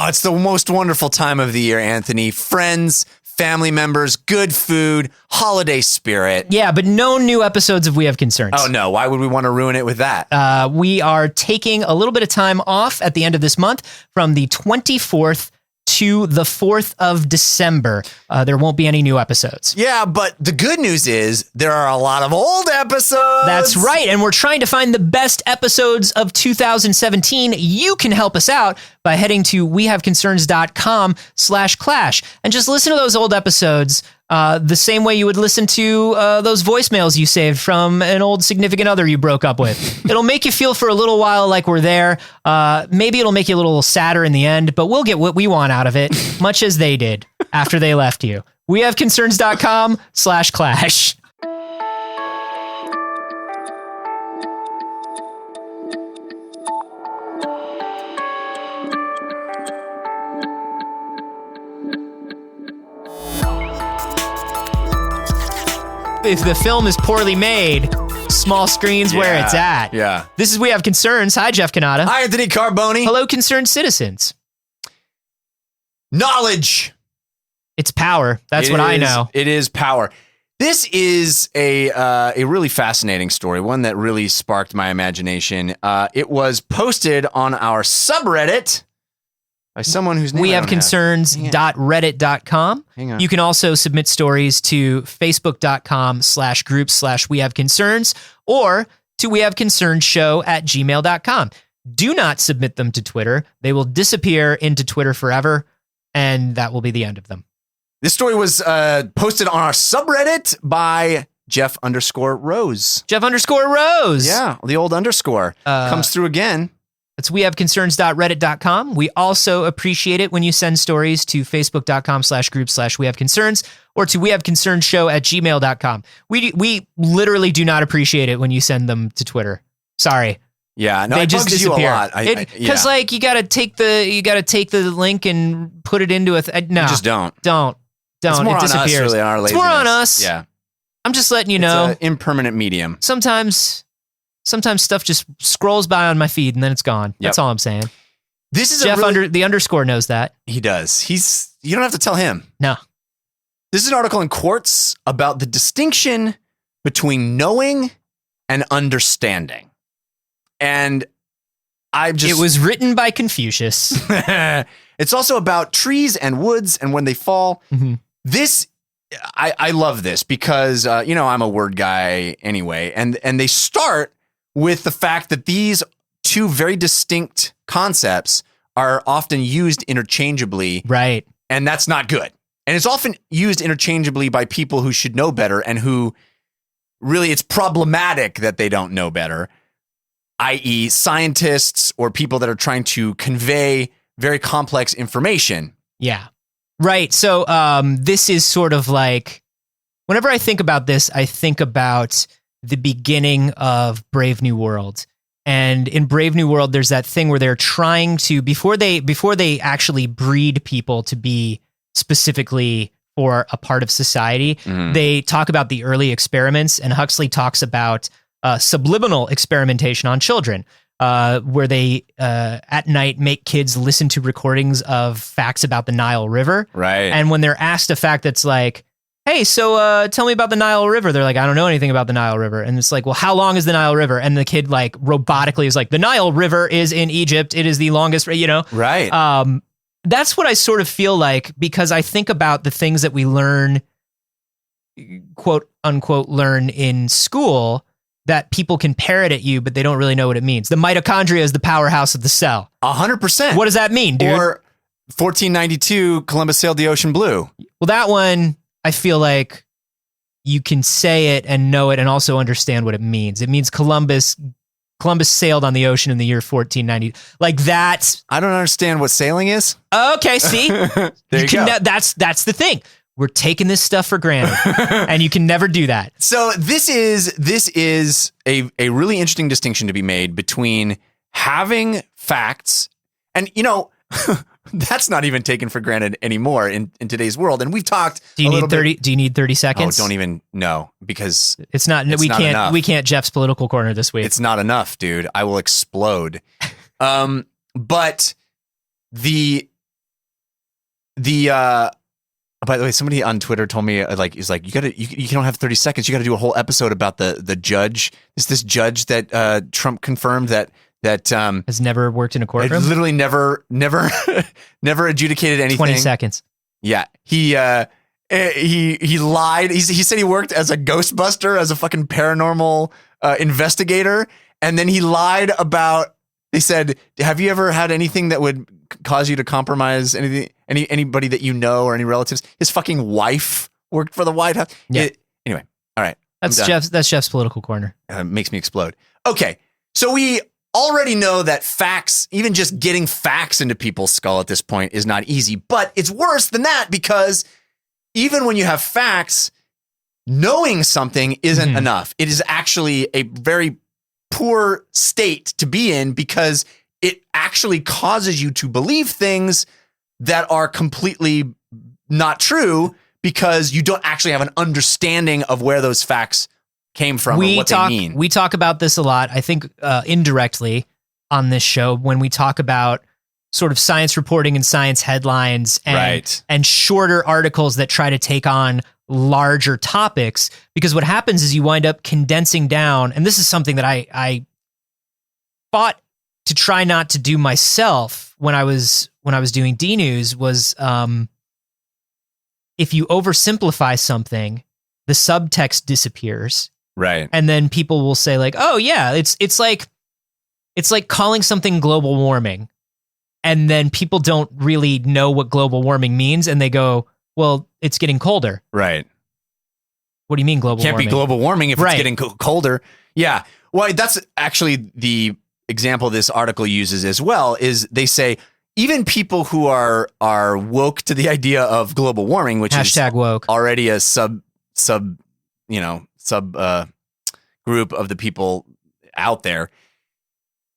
Oh, it's the most wonderful time of the year, Anthony. Friends, family members, good food, holiday spirit. Yeah, but no new episodes of We Have Concerns. Oh, no. Why would we want to ruin it with that? We are taking a little bit of time off at the end of this month from the 24th to the 4th of December. There won't be any new episodes. Yeah, but the good news is there are a lot of old episodes. That's right. And we're trying to find the best episodes of 2017. You can help us out by heading to wehaveconcerns.com/clash and just listen to those old episodes the same way you would listen to those voicemails you saved from an old significant other you broke up with. It'll make you feel for a little while like we're there. Maybe it'll make you a little sadder in the end, but we'll get what we want out of it, much as they did after they left you. wehaveconcerns.com/clash. If the film is poorly made, small screen's where it's at. Yeah. This is We Have Concerns. Hi, Jeff Canada. Hi, Anthony Carboni. Hello, concerned citizens. Knowledge. It's power. That's what I know. It is power. This is a really fascinating story, one that really sparked my imagination. It was posted on our subreddit by someone whose name We have concerns.reddit.com. Hang on. You can also submit stories to facebook.com/groups/wehaveconcerns or to wehaveconcernshow@gmail.com. Do not submit them to Twitter. They will disappear into Twitter forever, and that will be the end of them. This story was posted on our subreddit by Jeff_Rose. Jeff_Rose. Yeah, the old underscore comes through again. That's wehaveconcerns.reddit.com. We also appreciate it when you send stories to facebook.com/group/wehaveconcerns or to wehaveconcernshow@gmail.com. We literally do not appreciate it when you send them to Twitter. Sorry. Yeah, no, they it just bugs disappear. you a lot. Because like you gotta take the link and put it into no. You just don't. Don't. It's more it on disappears. us, really, on our it's laziness. more on us. Yeah. I'm just letting you know. It's an impermanent medium. Sometimes stuff just scrolls by on my feed and then it's gone. Yep. That's all I'm saying. This is Jeff the underscore knows that. He does. You don't have to tell him. No. This is an article in Quartz about the distinction between knowing and understanding. And it was written by Confucius. It's also about trees and woods and when they fall. Mm-hmm. I love this because, I'm a word guy anyway. And they start with the fact that these two very distinct concepts are often used interchangeably. Right. And that's not good. And it's often used interchangeably by people who should know better and who really it's problematic that they don't know better, i.e. scientists or people that are trying to convey very complex information. Yeah. Right. So this is sort of like, whenever I think about this, I think about the beginning of Brave New World. And in Brave New World, there's that thing where they're trying to, before they actually breed people to be specifically for a part of society, they talk about the early experiments, and Huxley talks about subliminal experimentation on children, where they at night make kids listen to recordings of facts about the Nile River. Right. And when they're asked a fact that's like, hey, so tell me about the Nile River. They're like, I don't know anything about the Nile River. And it's like, well, how long is the Nile River? And the kid like robotically is like, the Nile River is in Egypt. It is the longest, Right. That's what I sort of feel like, because I think about the things that we learn, quote unquote, learn in school that people can parrot at you, but they don't really know what it means. The mitochondria is the powerhouse of the cell. 100%. What does that mean, dude? Or 1492, Columbus sailed the ocean blue. Well, that one, I feel like you can say it and know it and also understand what it means. It means Columbus sailed on the ocean in the year 1490. Like that. I don't understand what sailing is. Okay, see? There you go. That's the thing. We're taking this stuff for granted, and you can never do that. So this is a really interesting distinction to be made between having facts and, that's not even taken for granted anymore in today's world. And we've talked. Do you need 30 seconds? Oh, don't even know, because it's not. We can't Jeff's political corner this week. It's not enough, dude. I will explode. But the by the way, somebody on Twitter told me he's like, you don't have 30 seconds. You got to do a whole episode about the judge. This judge that Trump confirmed that has never worked in a courtroom. Literally never adjudicated anything. 20 seconds. Yeah. He lied. He said he worked as a Ghostbuster, as a fucking paranormal investigator. And then he lied about, they said, have you ever had anything that would cause you to compromise anybody that you know or any relatives? His fucking wife worked for the White House. Yeah. Anyway. All right. That's Jeff's political corner. Makes me explode. Okay. So we already know that facts, even just getting facts into people's skull at this point is not easy, but it's worse than that because even when you have facts, knowing something isn't enough. It is actually a very poor state to be in because it actually causes you to believe things that are completely not true because you don't actually have an understanding of where those facts came from or what they mean. We talk about this a lot, I think indirectly on this show when we talk about sort of science reporting and science headlines and shorter articles that try to take on larger topics, because what happens is you wind up condensing down, and this is something that I fought to try not to do myself when I was doing D-News was if you oversimplify something, the subtext disappears. Right. And then people will say like, "Oh yeah, it's like calling something global warming." And then people don't really know what global warming means and they go, "Well, it's getting colder." Right. What do you mean global warming? Can't be global warming if it's getting colder. Yeah. Well, that's actually the example this article uses as well, is they say even people who are woke to the idea of global warming, which is woke, already a sub group of the people out there.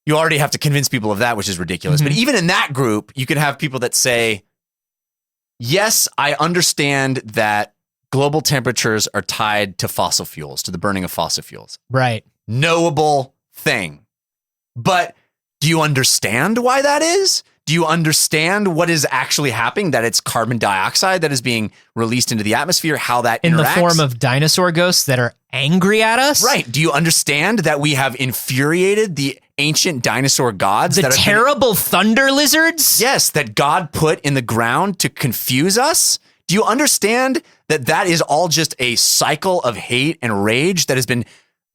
You already have to convince people of that, which is ridiculous. But even in that group, you can have people that say, yes, I understand that global temperatures are tied to fossil fuels, to the burning of fossil fuels. Right. Knowable thing. But do you understand why that is? Do you understand what is actually happening? That it's carbon dioxide that is being released into the atmosphere, how that in interacts? The form of dinosaur ghosts that are angry at us? Right. Do you understand that we have infuriated the ancient dinosaur gods? The terrible thunder lizards? Yes, that God put in the ground to confuse us? Do you understand that that is all just a cycle of hate and rage that has been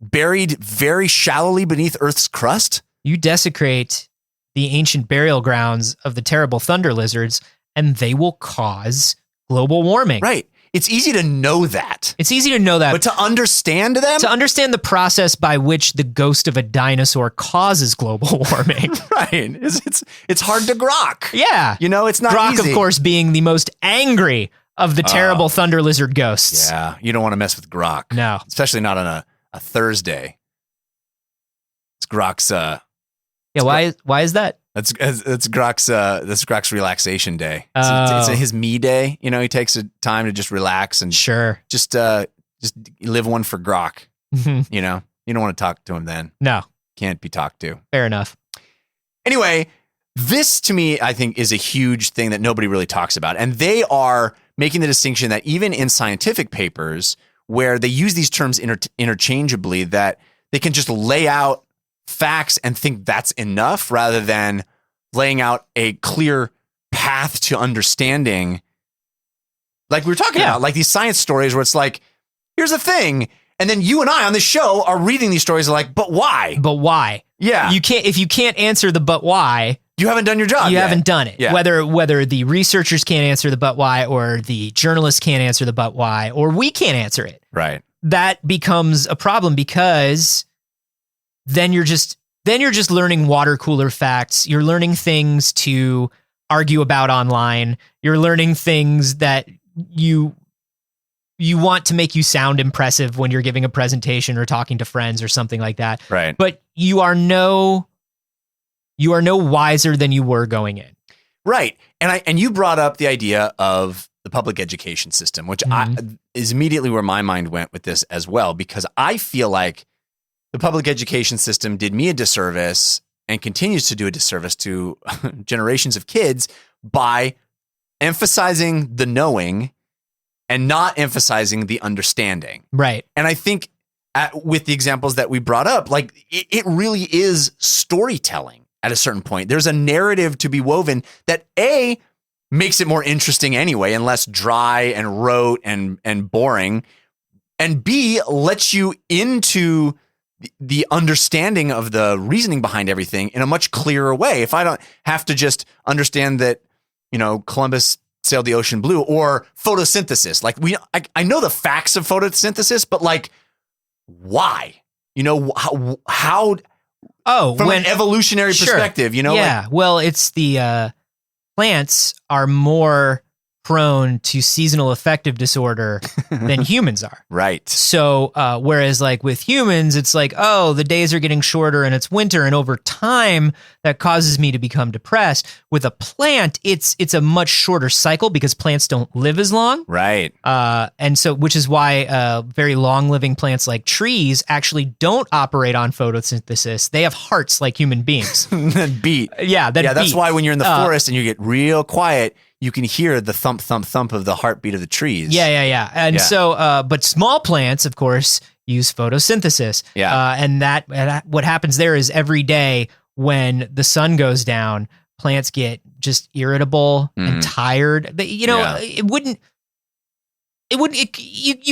buried very shallowly beneath Earth's crust? You desecrate the ancient burial grounds of the terrible thunder lizards, and they will cause global warming. Right. It's easy to know that. But to understand them? To understand the process by which the ghost of a dinosaur causes global warming. Right. It's hard to grok. Yeah. You know, it's not grok, easy. Of course, being the most angry of the terrible thunder lizard ghosts. Yeah. You don't want to mess with grok. No. Especially not on a Thursday. It's grok's... Yeah, why is that? That's Grok's relaxation day. It's his me day. You know, he takes a time to just relax and just live one for Grok. You know, you don't want to talk to him then. No, can't be talked to. Fair enough. Anyway, this to me, I think, is a huge thing that nobody really talks about, and they are making the distinction that even in scientific papers where they use these terms interchangeably, that they can just lay out facts and think that's enough rather than laying out a clear path to understanding. Like we were talking about, like these science stories where it's like, here's the thing. And then you and I on this show are reading these stories like, but why? But why? Yeah. If you can't answer the but why, you haven't done your job. You haven't done it. Yeah. Whether the researchers can't answer the but why, or the journalists can't answer the but why, or we can't answer it. Right. That becomes a problem because then you're just learning water cooler facts. You're learning things to argue about online. You're learning things that you want to make you sound impressive when you're giving a presentation or talking to friends or something like that. Right. But you are no wiser than you were going in. Right. And you brought up the idea of the public education system, which is immediately where my mind went with this as well, because I feel like the public education system did me a disservice and continues to do a disservice to generations of kids by emphasizing the knowing and not emphasizing the understanding. Right. And I think with the examples that we brought up, like it really is storytelling at a certain point. There's a narrative to be woven that A, makes it more interesting anyway and less dry and rote and boring, and B, lets you into the understanding of the reasoning behind everything in a much clearer way. If I don't have to just understand that, Columbus sailed the ocean blue, or photosynthesis, like I know the facts of photosynthesis, but like, why? How from an evolutionary perspective, Yeah. Well, it's the plants are more prone to seasonal affective disorder than humans are. Right. So, whereas like with humans, it's like, oh, the days are getting shorter and it's winter, and over time that causes me to become depressed. With a plant, it's a much shorter cycle because plants don't live as long. Right. And so, which is why very long living plants like trees actually don't operate on photosynthesis. They have hearts like human beings. That beat. Yeah. That's why when you're in the forest and you get real quiet, you can hear the thump, thump, thump of the heartbeat of the trees. Yeah. And so, but small plants, of course, use photosynthesis. Yeah. And what happens there is every day when the sun goes down, plants get just irritable and tired. You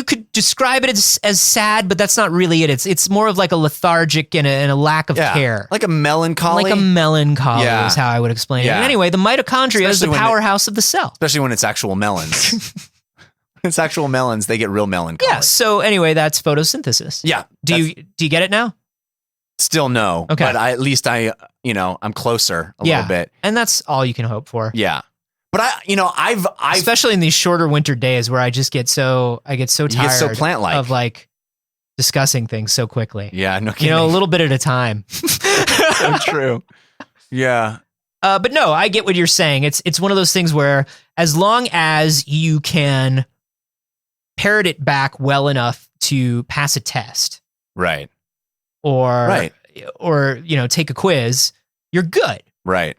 could describe it as sad, but that's not really it. It's more of like a lethargic and a lack of care. Like a melancholy. Is how I would explain it. And anyway, the mitochondria is the powerhouse of the cell. Especially when it's actual melons. It's actual melons, they get real melancholy. Yeah, so anyway, that's photosynthesis. Yeah. Do you get it now? Still no. Okay. But at least I'm closer a little bit. And that's all you can hope for. Yeah. But I've especially in these shorter winter days where I get so tired so plant-like of like discussing things so quickly. Yeah, no kidding. A little bit at a time. So true. Yeah. But no, I get what you're saying. It's one of those things where as long as you can parrot it back well enough to pass a test. Right. Or take a quiz, you're good. Right.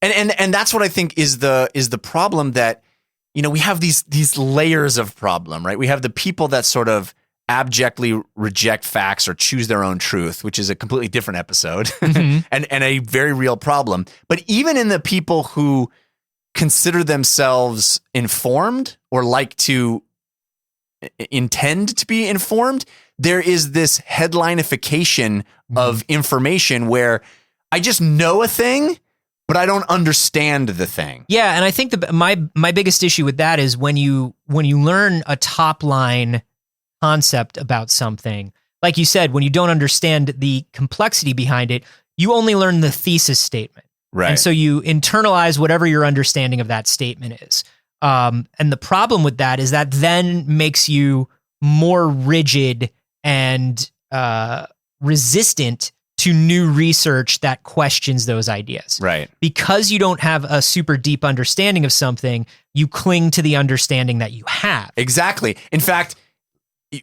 And that's what I think is the problem, that we have these layers of problem, right? We have the people that sort of abjectly reject facts or choose their own truth, which is a completely different episode and a very real problem. But even in the people who consider themselves informed or like to intend to be informed, there is this headlineification of information where I just know a thing, but I don't understand the thing. Yeah, and I think my biggest issue with that is when you learn a top line concept about something, like you said, when you don't understand the complexity behind it, you only learn the thesis statement. Right. And so you internalize whatever your understanding of that statement is. And the problem with that is that then makes you more rigid and resistant to new research that questions those ideas. Right. Because you don't have a super deep understanding of something, you cling to the understanding that you have. Exactly. In fact,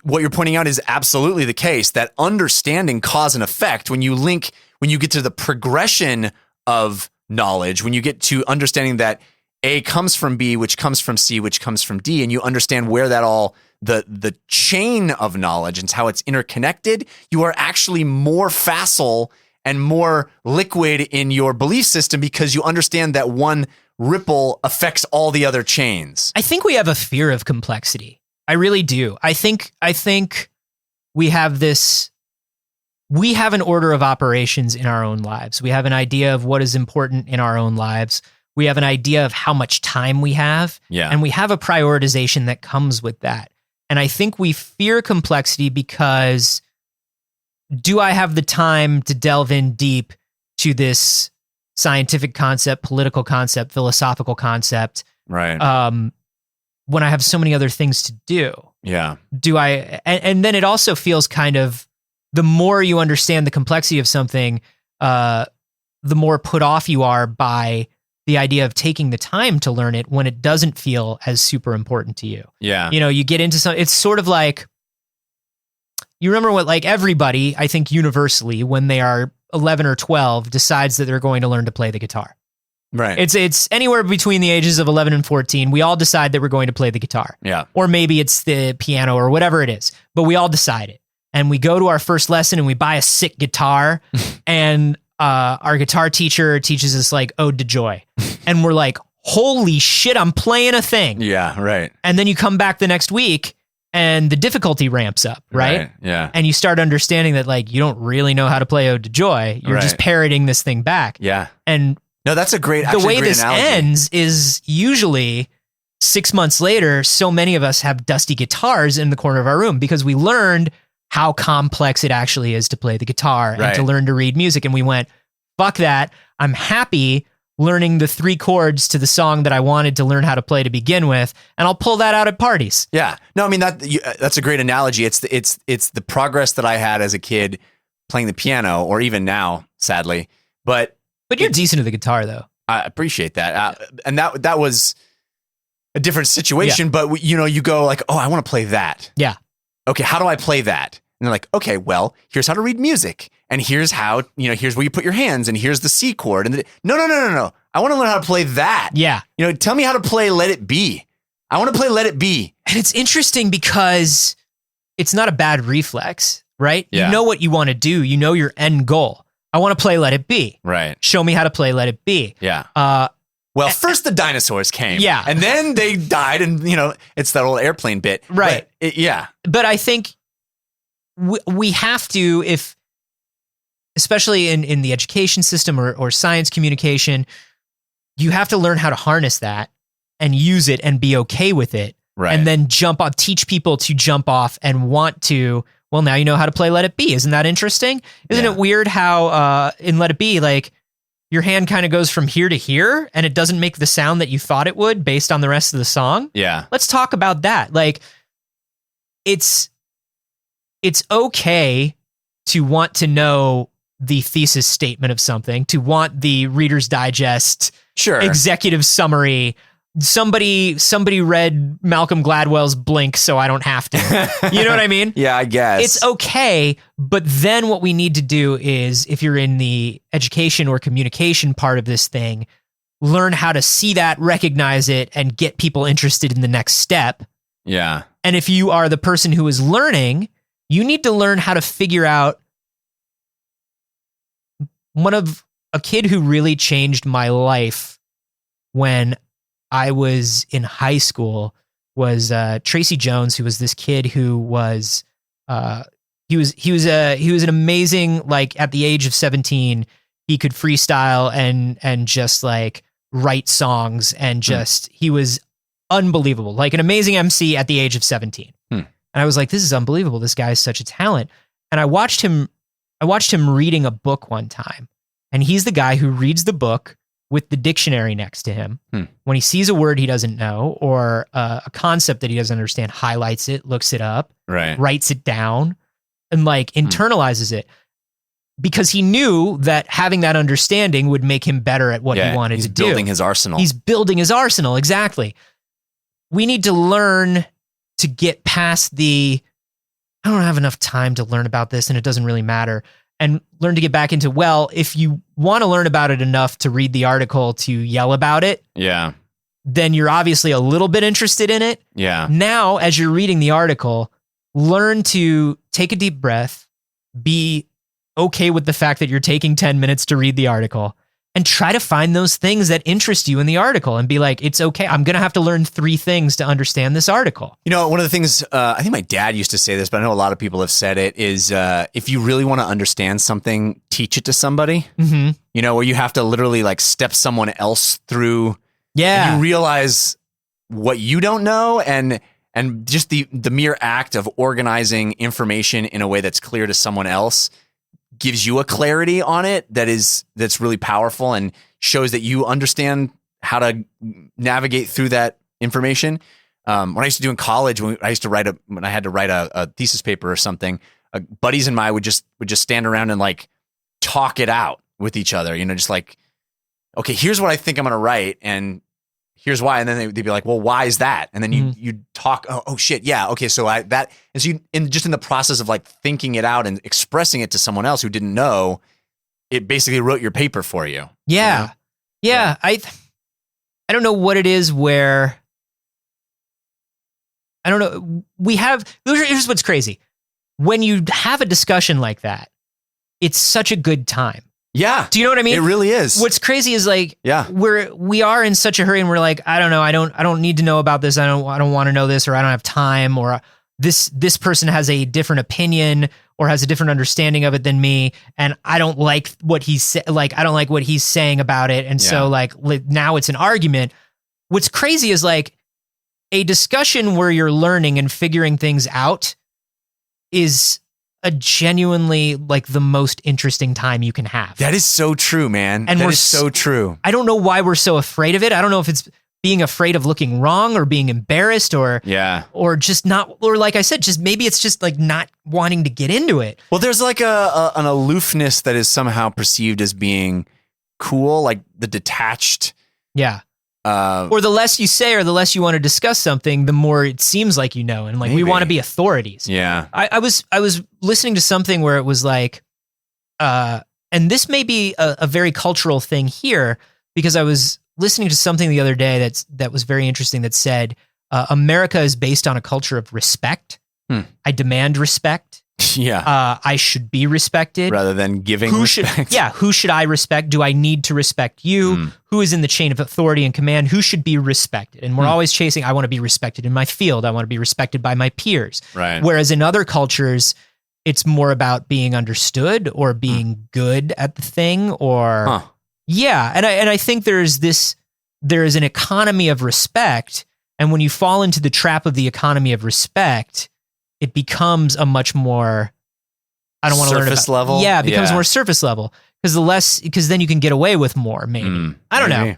what you're pointing out is absolutely the case, that understanding cause and effect, when you get to the progression of knowledge, when you get to understanding that A comes from B, which comes from C, which comes from D, and you understand where that all, the chain of knowledge and how it's interconnected, you are actually more facile and more liquid in your belief system because you understand that one ripple affects all the other chains. I think we have a fear of complexity. I really do. I think we have an order of operations in our own lives. We have an idea of what is important in our own lives. We have an idea of how much time we have. Yeah. And we have a prioritization that comes with that. And I think we fear complexity because do I have the time to delve in deep to this scientific concept, political concept, philosophical concept? Right. When I have so many other things to do. Yeah. Do I, and then it also feels kind of, the more you understand the complexity of something, the more put off you are by the idea of taking the time to learn it when it doesn't feel as super important to you. Yeah. You get into it's sort of like, you remember what, like everybody, I think universally, when they are 11 or 12, decides that they're going to learn to play the guitar. Right. It's anywhere between the ages of 11 and 14. We all decide that we're going to play the guitar. Yeah. Or maybe it's the piano or whatever it is. But we all decide it. And we go to our first lesson and we buy a sick guitar. And our guitar teacher teaches us like Ode to Joy. And we're like, holy shit, I'm playing a thing. Yeah, right. And then you come back the next week and the difficulty ramps up, right? Yeah. And you start understanding that like you don't really know how to play Ode to Joy. You're just parroting this thing back. Yeah. And no, that's a great the way this analogy. ends is usually 6 months later, so many of us have dusty guitars in the corner of our room because we learned how complex it actually is to play the guitar and to learn to read music. And we went, fuck that. I'm happy learning the 3 chords to the song that I wanted to learn how to play to begin with, and I'll pull that out at parties. Yeah. No, I mean that's a great analogy. It's the progress that I had as a kid playing the piano, or even now, sadly. But you're decent at the guitar, though. I appreciate that, and that was a different situation. Yeah. But you go like, oh, I want to play that. Yeah. Okay, how do I play that? And they're like, okay, well, here's how to read music. And here's how, here's where you put your hands, and here's the C chord. And no. I want to learn how to play that. Yeah. Tell me how to play Let It Be. I want to play Let It Be. And it's interesting because it's not a bad reflex, right? Yeah. You know what you want to do. You know your end goal. I want to play Let It Be. Right. Show me how to play Let It Be. Yeah. Well, first the dinosaurs came. Yeah. And then they died, and, it's that old airplane bit. Right. Yeah. But I think we have to, especially in the education system or science communication, you have to learn how to harness that and use it and be okay with it. Right. And then teach people to jump off and want to, well, now you know how to play Let It Be. Isn't that interesting? Isn't it weird how in Let It Be, like your hand kind of goes from here to here and it doesn't make the sound that you thought it would based on the rest of the song? Yeah. Let's talk about that. Like it's okay to want to know the thesis statement of something, to want the Reader's Digest executive summary. Somebody read Malcolm Gladwell's Blink, so I don't have to. You know what I mean? Yeah, I guess. It's okay, but then what we need to do is, if you're in the education or communication part of this thing, learn how to see that, recognize it, and get people interested in the next step. Yeah. And if you are the person who is learning, you need to learn how to figure out. A kid who really changed my life when I was in high school was Tracy Jones, who was this kid who was he was an amazing, like at the age of 17, he could freestyle and just like write songs and just he was unbelievable, like an amazing MC at the age of 17. And I was like, this is unbelievable. This guy is such a talent. And I watched him reading a book one time. And he's the guy who reads the book with the dictionary next to him. When he sees a word he doesn't know or a concept that he doesn't understand, highlights it, looks it up, writes it down, and like internalizes it. Because he knew that having that understanding would make him better at what he wanted to do. He's building his arsenal. He's building his arsenal, exactly. We need to learn to get past I don't have enough time to learn about this and it doesn't really matter. And learn to get back into, well, if you want to learn about it enough to read the article to yell about it, then you're obviously a little bit interested in it. Yeah. Now, as you're reading the article, learn to take a deep breath, be okay with the fact that you're taking 10 minutes to read the article, and try to find those things that interest you in the article and be like, it's okay. I'm going to have to learn 3 things to understand this article. One of the things, I think my dad used to say this, but I know a lot of people have said it, is if you really want to understand something, teach it to somebody. Where you have to literally like step someone else through. Yeah. And you realize what you don't know and just the mere act of organizing information in a way that's clear to someone else gives you a clarity on it that's really powerful and shows that you understand how to navigate through that information. When I used to do in college, when I had to write a thesis paper or something, buddies and I would just stand around and like talk it out with each other, just like, okay, here's what I think I'm going to write and here's why. And then they'd be like, well, why is that? And then you talk, oh shit. Yeah. Okay. So and so you, in the process of like thinking it out and expressing it to someone else who didn't know, it basically wrote your paper for you. Yeah. Yeah, I don't know what it is where, I don't know. Here's what's crazy. When you have a discussion like that, it's such a good time. Yeah. Do you know what I mean? It really is. What's crazy is like, Yeah. we are in such a hurry and we're like, I don't know. I don't need to know about this. I don't want to know this, or I don't have time, or this person has a different opinion or has a different understanding of it than me. And I don't like what he's I don't like what he's saying about it. And so like now it's an argument. What's crazy is like a discussion where you're learning and figuring things out is a genuinely like the most interesting time you can have. That is so true, man. And that is so true. I don't know why we're so afraid of it. I don't know if it's being afraid of looking wrong or being embarrassed or just not, or like I said, just maybe it's just like not wanting to get into it. Well, there's like an aloofness that is somehow perceived as being cool, like the detached. Yeah. Or the less you say or the less you want to discuss something, the more it seems like you know. And like we want to be authorities. Yeah. I was listening to something where it was like, and this may be a very cultural thing here, because I was listening to something the other day that was very interesting that said, America is based on a culture of respect. I demand respect. Yeah. I should be respected. Rather than giving respect. Who should I respect? Do I need to respect you? Who is in the chain of authority and command? Who should be respected? And we're always chasing, I want to be respected in my field. I want to be respected by my peers. Right. Whereas in other cultures, it's more about being understood or being good at the thing or... Yeah. And I think there is an economy of respect. And when you fall into the trap of the economy of respect, it becomes a much more, I don't want to learn about surface level. Yeah, it becomes more surface level because then you can get away with more, maybe. I don't know.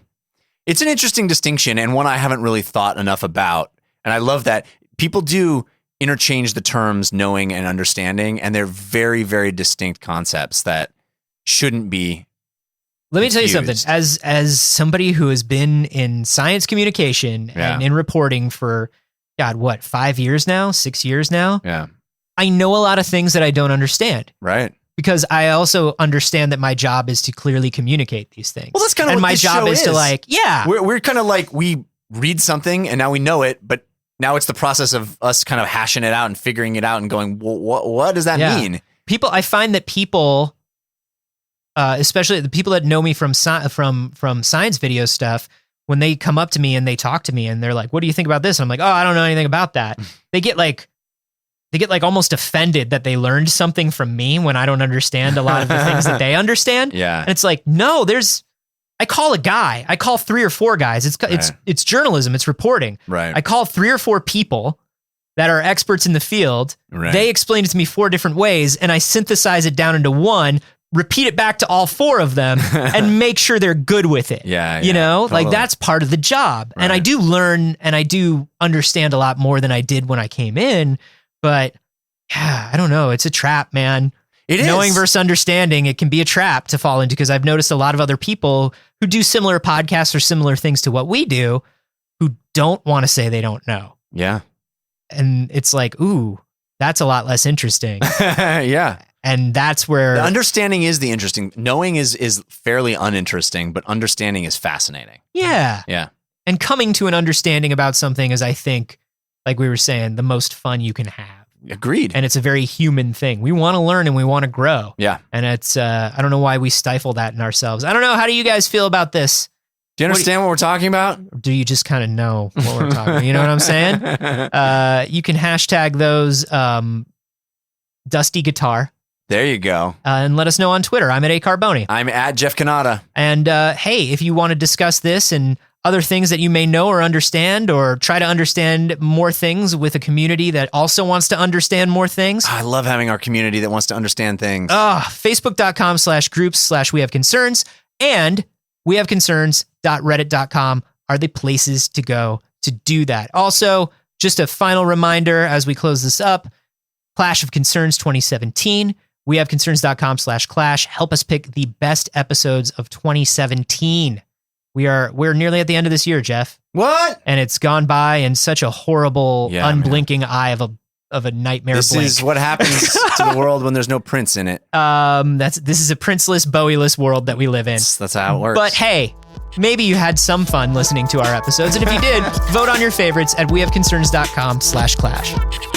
It's an interesting distinction and one I haven't really thought enough about. And I love that people do interchange the terms knowing and understanding, and they're very, very distinct concepts that shouldn't be. Let me tell you something. As somebody who has been in science communication and in reporting for, 5 years now, 6 years now? Yeah. I know a lot of things that I don't understand. Right. Because I also understand that my job is to clearly communicate these things. Well, that's kind of and what my this job show is to like, We're kind of like, we read something and now we know it, but now it's the process of us kind of hashing it out and figuring it out and going, well, what does that mean? I find that people, especially the people that know me from science video stuff, when they come up to me and they talk to me and they're like, what do you think about this? And I'm like, oh, I don't know anything about that. They get like almost offended that they learned something from me when I don't understand a lot of the things that they understand. Yeah. And it's like, no, I call 3 or 4 guys. It's journalism. It's reporting. Right. I call 3 or 4 people that are experts in the field. Right. They explain it to me 4 different ways and I synthesize it down into one, repeat it back to all 4 of them and make sure they're good with it. Yeah. You know, totally. like that's part of the job. Right. And I do learn and I do understand a lot more than I did when I came in. But yeah, I don't know. It's a trap, man. It is. Knowing versus understanding, it can be a trap to fall into because I've noticed a lot of other people who do similar podcasts or similar things to what we do who don't want to say they don't know. Yeah. And it's like, ooh, that's a lot less interesting. Yeah. And that's where... The understanding is the interesting. Knowing is fairly uninteresting, but understanding is fascinating. Yeah. Yeah. And coming to an understanding about something is, I think, like we were saying, the most fun you can have. Agreed. And it's a very human thing. We want to learn and we want to grow. Yeah. And it's, I don't know why we stifle that in ourselves. I don't know. How do you guys feel about this? Do you understand what we're talking about? Or do you just kind of know what we're talking about? You know what I'm saying? You can hashtag those Dusty Guitar. There you go. And let us know on Twitter. I'm at A Carboni. I'm at Jeff Canada. And hey, if you want to discuss this and other things that you may know or understand, or try to understand more things with a community that also wants to understand more things. I love having our community that wants to understand things. Facebook.com/groups/wehaveconcerns and wehaveconcerns.reddit.com are the places to go to do that. Also, just a final reminder as we close this up, Clash of Concerns 2017, wehaveconcerns.com/clash. Help us pick the best episodes of 2017. We're nearly at the end of this year, Jeff. What? And it's gone by in such a horrible, unblinking eye of of a nightmare This blank. is what happens to the world when there's no Prince in it. This is a Princeless, Bowie-less world that we live in. That's how it works. But hey, maybe you had some fun listening to our episodes, and if you did, vote on your favorites at wehaveconcerns.com/clash.